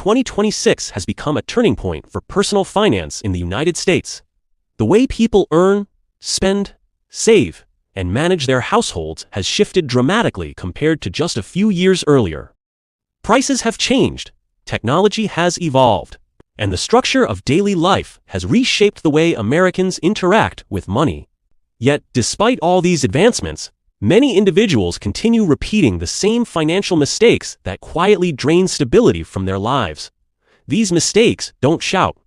2026 has become a turning point for personal finance in the United States. The way people earn, spend, save, and manage their households has shifted dramatically compared to just a few years earlier. Prices have changed, technology has evolved, and the structure of daily life has reshaped the way Americans interact with money. Yet, despite all these advancements, many individuals continue repeating the same financial mistakes that quietly drain stability from their lives. These mistakes don't shout,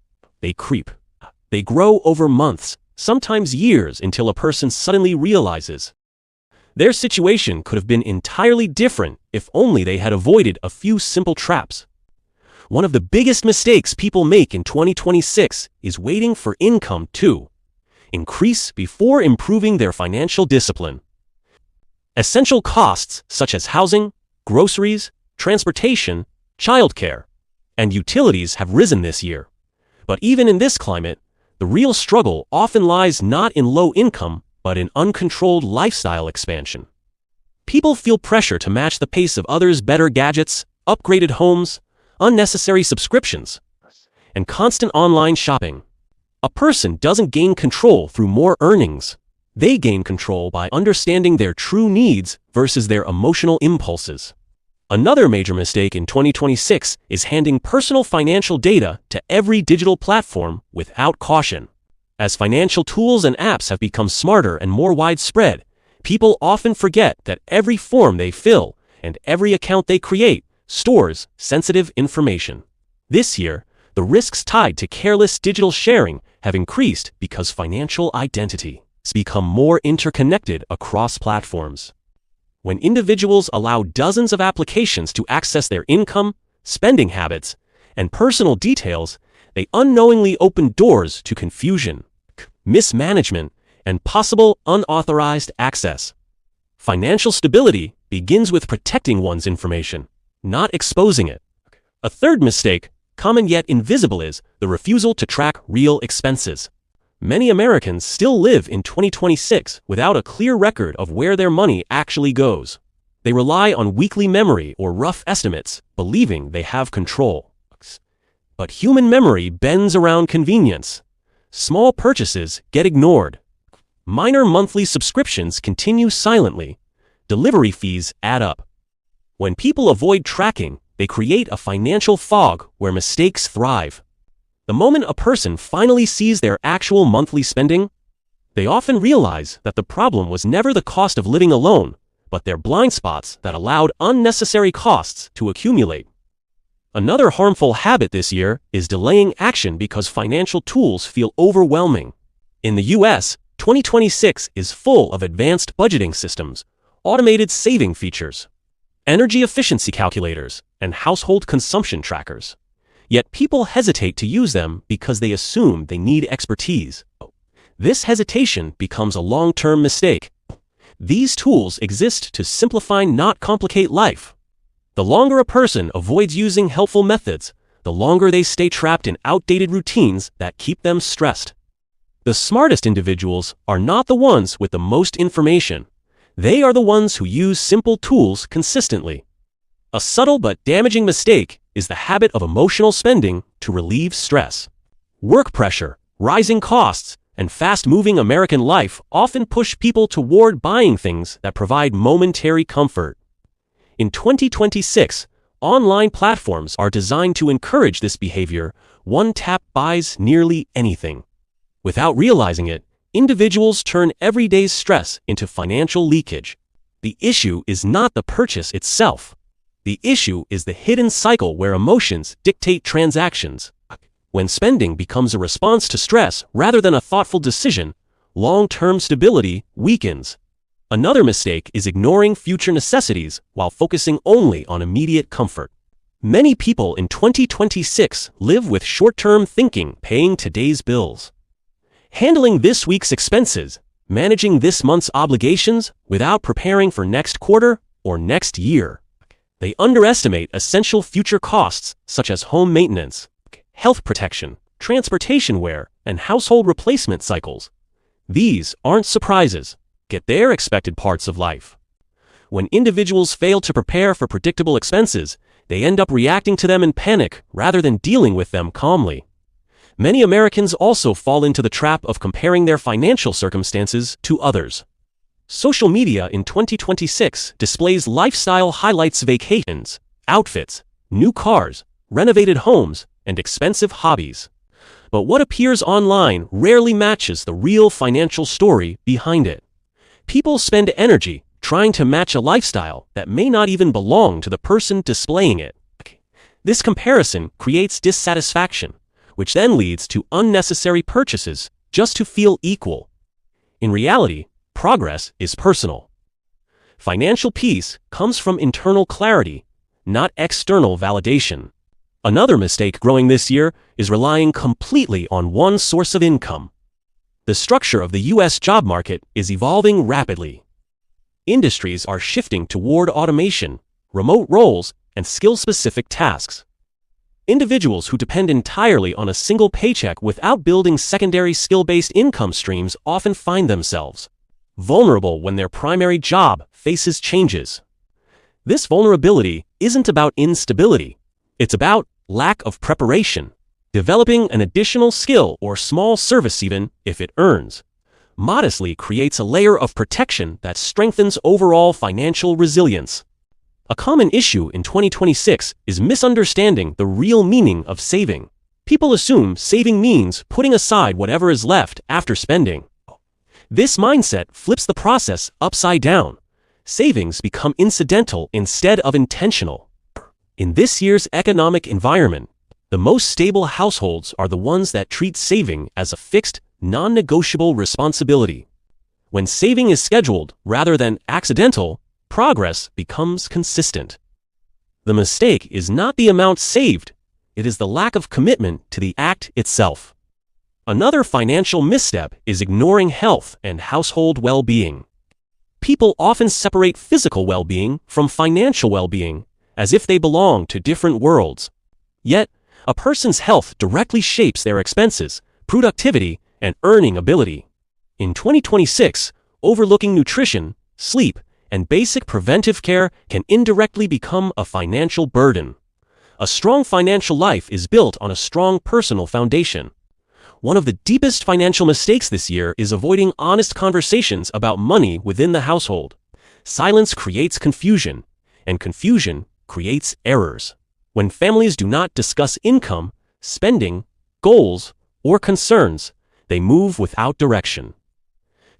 they creep. They grow over months, sometimes years, until a person suddenly realizes their situation could have been entirely different if only they had avoided a few simple traps. One of the biggest mistakes people make in 2026 is waiting for income to increase before improving their financial discipline. Essential costs such as housing, groceries, transportation, childcare, and utilities have risen this year. But even in this climate, the real struggle often lies not in low income, but in uncontrolled lifestyle expansion. People feel pressure to match the pace of others' better gadgets, upgraded homes, unnecessary subscriptions, and constant online shopping. A person doesn't gain control through more earnings. They gain control by understanding their true needs versus their emotional impulses. Another major mistake in 2026 is handing personal financial data to every digital platform without caution. As financial tools and apps have become smarter and more widespread, people often forget that every form they fill and every account they create stores sensitive information. This year, the risks tied to careless digital sharing have increased because financial identity has become more interconnected across platforms. When individuals allow dozens of applications to access their income, spending habits, and personal details, they unknowingly open doors to confusion, mismanagement, and possible unauthorized access. Financial stability begins with protecting one's information, not exposing it. A third mistake, common yet invisible, is the refusal to track real expenses. Many Americans still live in 2026 without a clear record of where their money actually goes. They rely on weekly memory or rough estimates, believing they have control. But human memory bends around convenience. Small purchases get ignored. Minor monthly subscriptions continue silently. Delivery fees add up. When people avoid tracking, they create a financial fog where mistakes thrive. The moment a person finally sees their actual monthly spending, they often realize that the problem was never the cost of living alone, but their blind spots that allowed unnecessary costs to accumulate. Another harmful habit this year is delaying action because financial tools feel overwhelming. In the US, 2026 is full of advanced budgeting systems, automated saving features, energy efficiency calculators, and household consumption trackers. Yet people hesitate to use them because they assume they need expertise. This hesitation becomes a long-term mistake. These tools exist to simplify, not complicate life. The longer a person avoids using helpful methods, the longer they stay trapped in outdated routines that keep them stressed. The smartest individuals are not the ones with the most information. They are the ones who use simple tools consistently. A subtle but damaging mistake is the habit of emotional spending to relieve stress. Work pressure, rising costs, and fast-moving American life often push people toward buying things that provide momentary comfort. In 2026, online platforms are designed to encourage this behavior. One tap buys nearly anything. Without realizing it, individuals turn everyday's stress into financial leakage. The issue is not the purchase itself. The issue is the hidden cycle where emotions dictate transactions. When spending becomes a response to stress rather than a thoughtful decision, long-term stability weakens. Another mistake is ignoring future necessities while focusing only on immediate comfort. Many people in 2026 live with short-term thinking, paying today's bills, handling this week's expenses, managing this month's obligations without preparing for next quarter or next year. They underestimate essential future costs such as home maintenance, health protection, transportation wear, and household replacement cycles. These aren't surprises, yet they're expected parts of life. When individuals fail to prepare for predictable expenses, they end up reacting to them in panic rather than dealing with them calmly. Many Americans also fall into the trap of comparing their financial circumstances to others. Social media in 2026 displays lifestyle highlights: vacations, outfits, new cars, renovated homes, and expensive hobbies. But what appears online rarely matches the real financial story behind it. People spend energy trying to match a lifestyle that may not even belong to the person displaying it. This comparison creates dissatisfaction, which then leads to unnecessary purchases just to feel equal. In reality, progress is personal. Financial peace comes from internal clarity, not external validation. Another mistake growing this year is relying completely on one source of income. The structure of the U.S. job market is evolving rapidly. Industries are shifting toward automation, remote roles, and skill-specific tasks. Individuals who depend entirely on a single paycheck without building secondary skill-based income streams often find themselves vulnerable when their primary job faces changes. This vulnerability isn't about instability. It's about lack of preparation. Developing an additional skill or small service, even if it earns modestly, creates a layer of protection that strengthens overall financial resilience. A common issue in 2026 is misunderstanding the real meaning of saving. People assume saving means putting aside whatever is left after spending. This mindset flips the process upside down. Savings become incidental instead of intentional. In this year's economic environment, the most stable households are the ones that treat saving as a fixed, non-negotiable responsibility. When saving is scheduled rather than accidental, progress becomes consistent. The mistake is not the amount saved, it is the lack of commitment to the act itself. Another financial misstep is ignoring health and household well-being. People often separate physical well-being from financial well-being, as if they belong to different worlds. Yet, a person's health directly shapes their expenses, productivity, and earning ability. In 2026, overlooking nutrition, sleep, and basic preventive care can indirectly become a financial burden. A strong financial life is built on a strong personal foundation. One of the deepest financial mistakes this year is avoiding honest conversations about money within the household. Silence creates confusion, and confusion creates errors. When families do not discuss income, spending, goals, or concerns, they move without direction.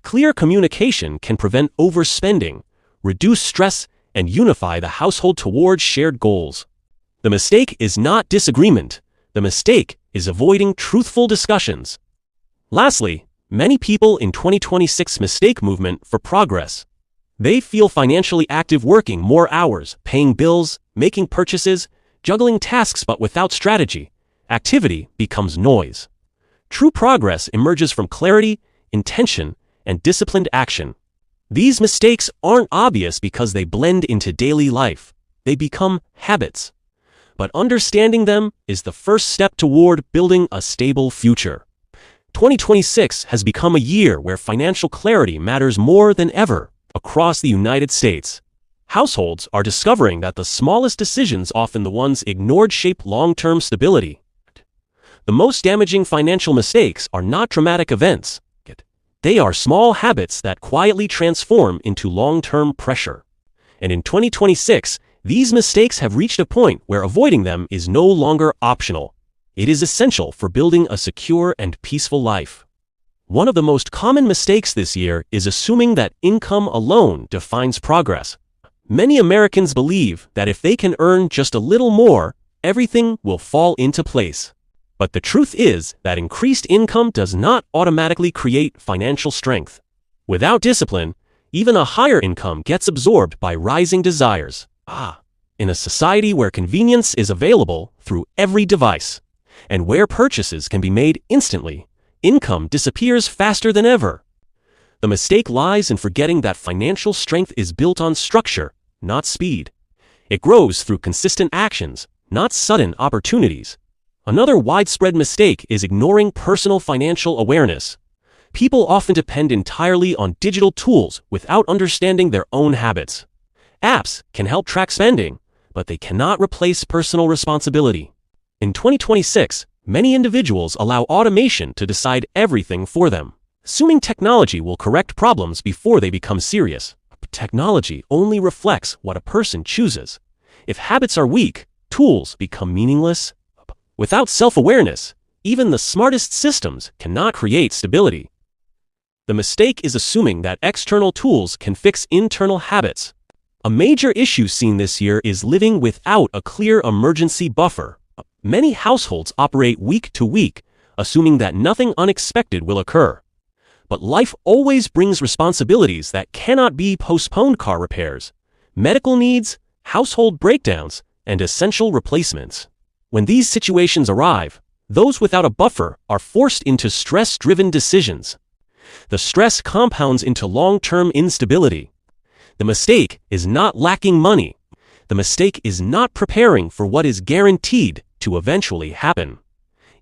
Clear communication can prevent overspending, reduce stress, and unify the household toward shared goals. The mistake is not disagreement. The mistake is avoiding truthful discussions. Lastly, many people in 2026 mistake movement for progress. They feel financially active working more hours, paying bills, making purchases, juggling tasks, but without strategy. Activity becomes noise. True progress emerges from clarity, intention, and disciplined action. These mistakes aren't obvious because they blend into daily life. They become habits. But understanding them is the first step toward building a stable future. 2026 has become a year where financial clarity matters more than ever across the United States. Households are discovering that the smallest decisions, often the ones ignored, shape long-term stability. The most damaging financial mistakes are not dramatic events. They are small habits that quietly transform into long-term pressure. And in 2026, these mistakes have reached a point where avoiding them is no longer optional. It is essential for building a secure and peaceful life. One of the most common mistakes this year is assuming that income alone defines progress. Many Americans believe that if they can earn just a little more, everything will fall into place. But the truth is that increased income does not automatically create financial strength. Without discipline, even a higher income gets absorbed by rising desires. In a society where convenience is available through every device, and where purchases can be made instantly, income disappears faster than ever. The mistake lies in forgetting that financial strength is built on structure, not speed. It grows through consistent actions, not sudden opportunities. Another widespread mistake is ignoring personal financial awareness. People often depend entirely on digital tools without understanding their own habits. Apps can help track spending, but they cannot replace personal responsibility. In 2026, many individuals allow automation to decide everything for them, assuming technology will correct problems before they become serious. Technology only reflects what a person chooses. If habits are weak, tools become meaningless. Without self-awareness, even the smartest systems cannot create stability. The mistake is assuming that external tools can fix internal habits. A major issue seen this year is living without a clear emergency buffer. Many households operate week to week, assuming that nothing unexpected will occur. But life always brings responsibilities that cannot be postponed: car repairs, medical needs, household breakdowns, and essential replacements. When these situations arrive, those without a buffer are forced into stress-driven decisions. The stress compounds into long-term instability. The mistake is not lacking money. The mistake is not preparing for what is guaranteed to eventually happen.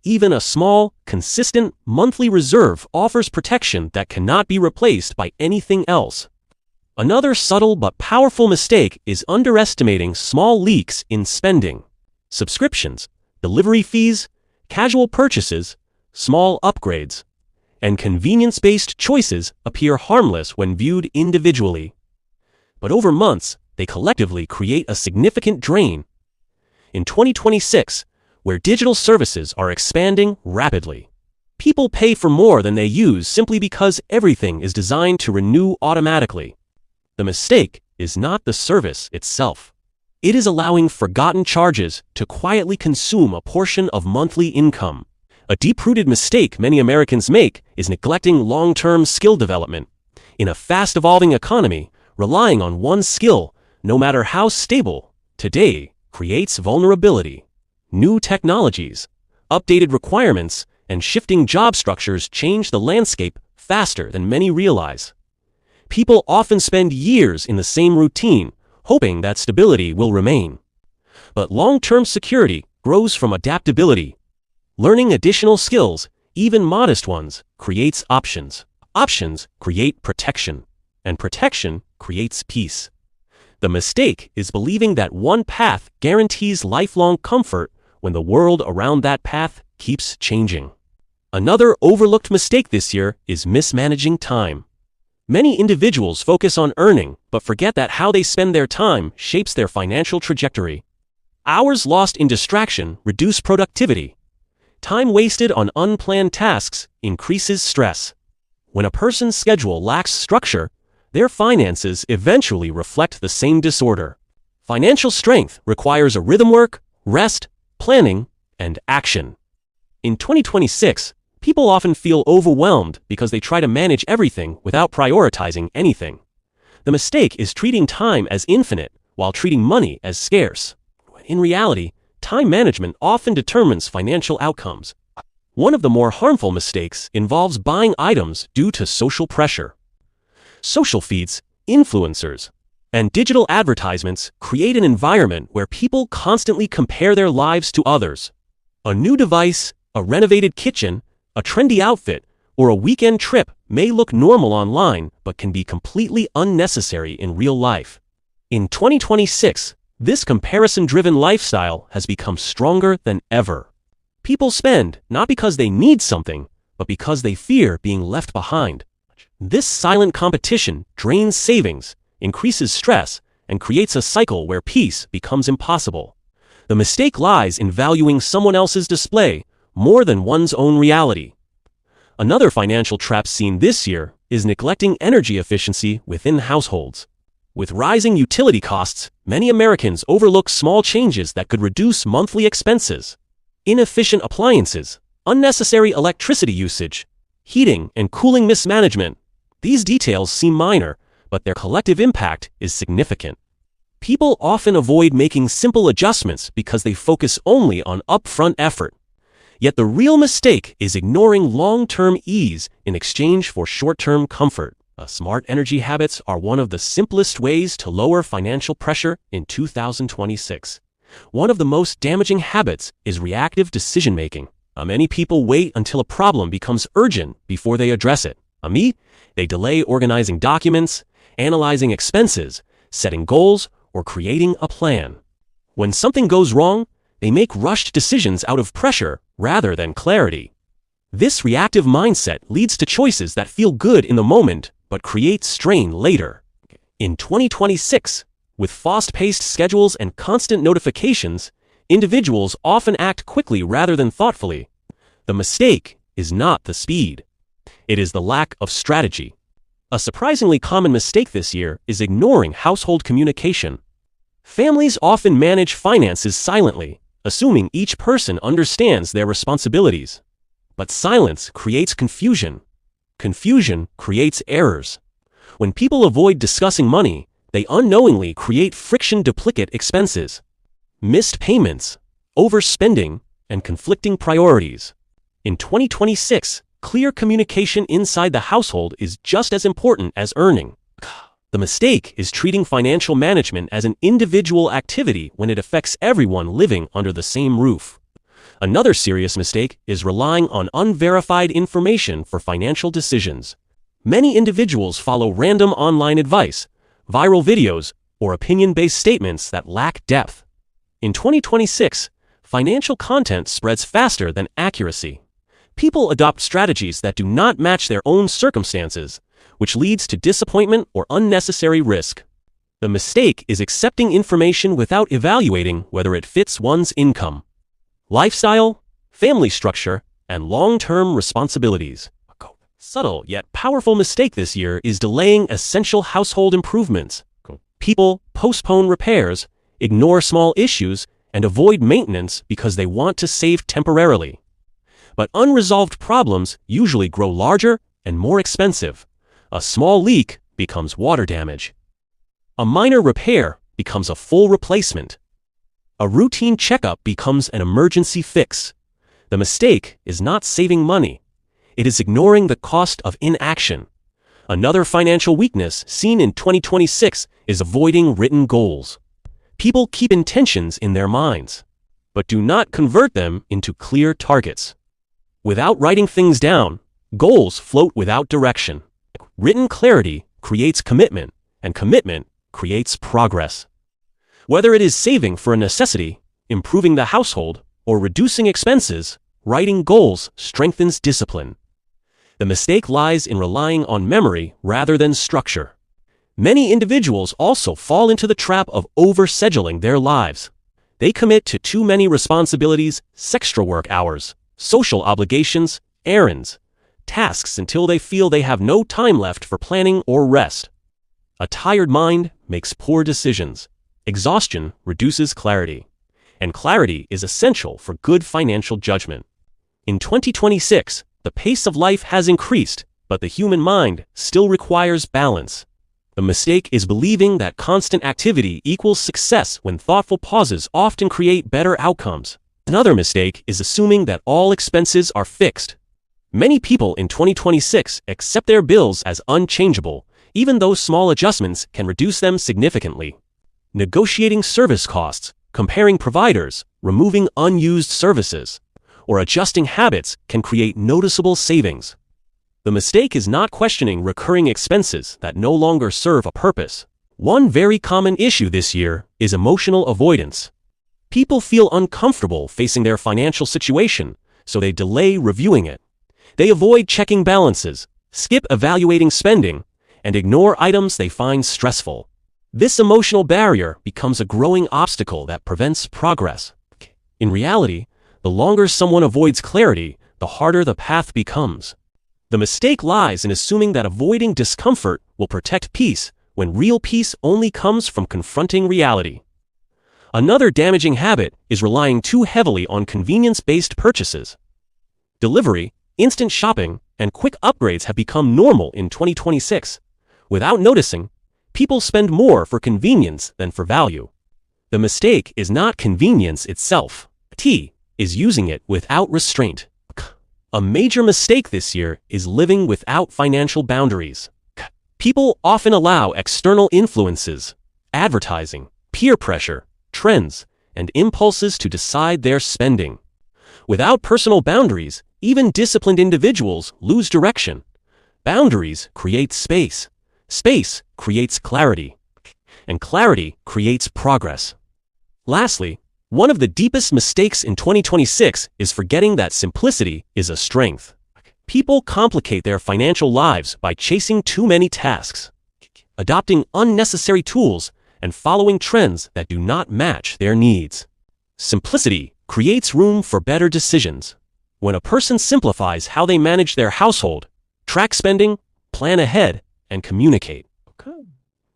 Even a small, consistent, monthly reserve offers protection that cannot be replaced by anything else. Another subtle but powerful mistake is underestimating small leaks in spending. Subscriptions, delivery fees, casual purchases, small upgrades, and convenience-based choices appear harmless when viewed individually. But over months, they collectively create a significant drain. In 2026, where digital services are expanding rapidly, people pay for more than they use simply because everything is designed to renew automatically. The mistake is not the service itself. It is allowing forgotten charges to quietly consume a portion of monthly income. A deep-rooted mistake many Americans make is neglecting long-term skill development. In a fast-evolving economy, relying on one skill, no matter how stable, today creates vulnerability. New technologies, updated requirements, and shifting job structures change the landscape faster than many realize. People often spend years in the same routine, hoping that stability will remain. But long-term security grows from adaptability. Learning additional skills, even modest ones, creates options. Options create protection, and protection creates peace. The mistake is believing that one path guarantees lifelong comfort when the world around that path keeps changing. Another overlooked mistake this year is mismanaging time. Many individuals focus on earning, but forget that how they spend their time shapes their financial trajectory. Hours lost in distraction reduce productivity. Time wasted on unplanned tasks increases stress. When a person's schedule lacks structure, their finances eventually reflect the same disorder. Financial strength requires a rhythm: work, rest, planning, and action. In 2026, people often feel overwhelmed because they try to manage everything without prioritizing anything. The mistake is treating time as infinite while treating money as scarce. In reality, time management often determines financial outcomes. One of the more harmful mistakes involves buying items due to social pressure. Social feeds, influencers, and digital advertisements create an environment where people constantly compare their lives to others. A new device, a renovated kitchen, a trendy outfit, or a weekend trip may look normal online but can be completely unnecessary in real life. In 2026, this comparison-driven lifestyle has become stronger than ever. People spend not because they need something, but because they fear being left behind. This silent competition drains savings, increases stress, and creates a cycle where peace becomes impossible. The mistake lies in valuing someone else's display more than one's own reality. Another financial trap seen this year is neglecting energy efficiency within households. With rising utility costs, many Americans overlook small changes that could reduce monthly expenses. Inefficient appliances, unnecessary electricity usage, heating and cooling mismanagement. These details seem minor, but their collective impact is significant. People often avoid making simple adjustments because they focus only on upfront effort. Yet the real mistake is ignoring long-term ease in exchange for short-term comfort. Smart energy habits are one of the simplest ways to lower financial pressure in 2026. One of the most damaging habits is reactive decision-making. Many people wait until a problem becomes urgent before they address it. They delay organizing documents, analyzing expenses, setting goals, or creating a plan. When something goes wrong, they make rushed decisions out of pressure rather than clarity. This reactive mindset leads to choices that feel good in the moment but create strain later. In 2026, with fast-paced schedules and constant notifications, individuals often act quickly rather than thoughtfully. The mistake is not the speed. It is the lack of strategy. A surprisingly common mistake this year is ignoring household communication. Families often manage finances silently, assuming each person understands their responsibilities. But silence creates confusion. Confusion creates errors. When people avoid discussing money, they unknowingly create friction, duplicate expenses, missed payments, overspending, and conflicting priorities. In 2026, clear communication inside the household is just as important as earning. The mistake is treating financial management as an individual activity when it affects everyone living under the same roof. Another serious mistake is relying on unverified information for financial decisions. Many individuals follow random online advice, viral videos, or opinion-based statements that lack depth. In 2026, financial content spreads faster than accuracy. People adopt strategies that do not match their own circumstances, which leads to disappointment or unnecessary risk. The mistake is accepting information without evaluating whether it fits one's income, lifestyle, family structure, and long-term responsibilities. A subtle yet powerful mistake this year is delaying essential household improvements. People postpone repairs, ignore small issues, and avoid maintenance because they want to save temporarily. But unresolved problems usually grow larger and more expensive. A small leak becomes water damage. A minor repair becomes a full replacement. A routine checkup becomes an emergency fix. The mistake is not saving money. It is ignoring the cost of inaction. Another financial weakness seen in 2026 is avoiding written goals. People keep intentions in their minds, but do not convert them into clear targets. Without writing things down, goals float without direction. Written clarity creates commitment, and commitment creates progress. Whether it is saving for a necessity, improving the household, or reducing expenses, writing goals strengthens discipline. The mistake lies in relying on memory rather than structure. Many individuals also fall into the trap of overscheduling their lives. They commit to too many responsibilities, extra work hours, social obligations, errands, tasks until they feel they have no time left for planning or rest. A tired mind makes poor decisions. Exhaustion reduces clarity. And clarity is essential for good financial judgment. In 2026, the pace of life has increased, but the human mind still requires balance. The mistake is believing that constant activity equals success when thoughtful pauses often create better outcomes. Another mistake is assuming that all expenses are fixed. Many people in 2026 accept their bills as unchangeable, even though small adjustments can reduce them significantly. Negotiating service costs, comparing providers, removing unused services, or adjusting habits can create noticeable savings. The mistake is not questioning recurring expenses that no longer serve a purpose. One very common issue this year is emotional avoidance. People feel uncomfortable facing their financial situation, so they delay reviewing it. They avoid checking balances, skip evaluating spending, and ignore items they find stressful. This emotional barrier becomes a growing obstacle that prevents progress. In reality, the longer someone avoids clarity, the harder the path becomes. The mistake lies in assuming that avoiding discomfort will protect peace, when real peace only comes from confronting reality. Another damaging habit is relying too heavily on convenience-based purchases. Delivery, instant shopping, and quick upgrades have become normal in 2026. Without noticing, people spend more for convenience than for value. The mistake is not convenience itself. T is using it without restraint. A major mistake this year is living without financial boundaries. People often allow external influences, advertising, peer pressure, trends, and impulses to decide their spending. Without personal boundaries, even disciplined individuals lose direction. Boundaries create space. Space creates clarity. And clarity creates progress. Lastly, one of the deepest mistakes in 2026 is forgetting that simplicity is a strength. People complicate their financial lives by chasing too many tasks, adopting unnecessary tools, and following trends that do not match their needs. Simplicity creates room for better decisions. When a person simplifies how they manage their household, track spending, plan ahead, and communicate,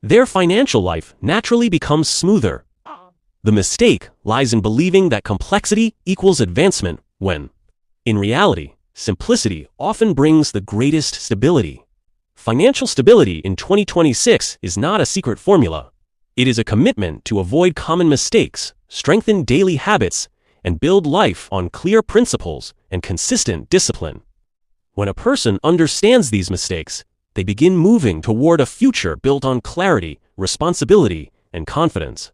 their financial life naturally becomes smoother. The mistake lies in believing that complexity equals advancement when, in reality, simplicity often brings the greatest stability. Financial stability in 2026 is not a secret formula. It is a commitment to avoid common mistakes, strengthen daily habits, and build life on clear principles and consistent discipline. When a person understands these mistakes, they begin moving toward a future built on clarity, responsibility, and confidence.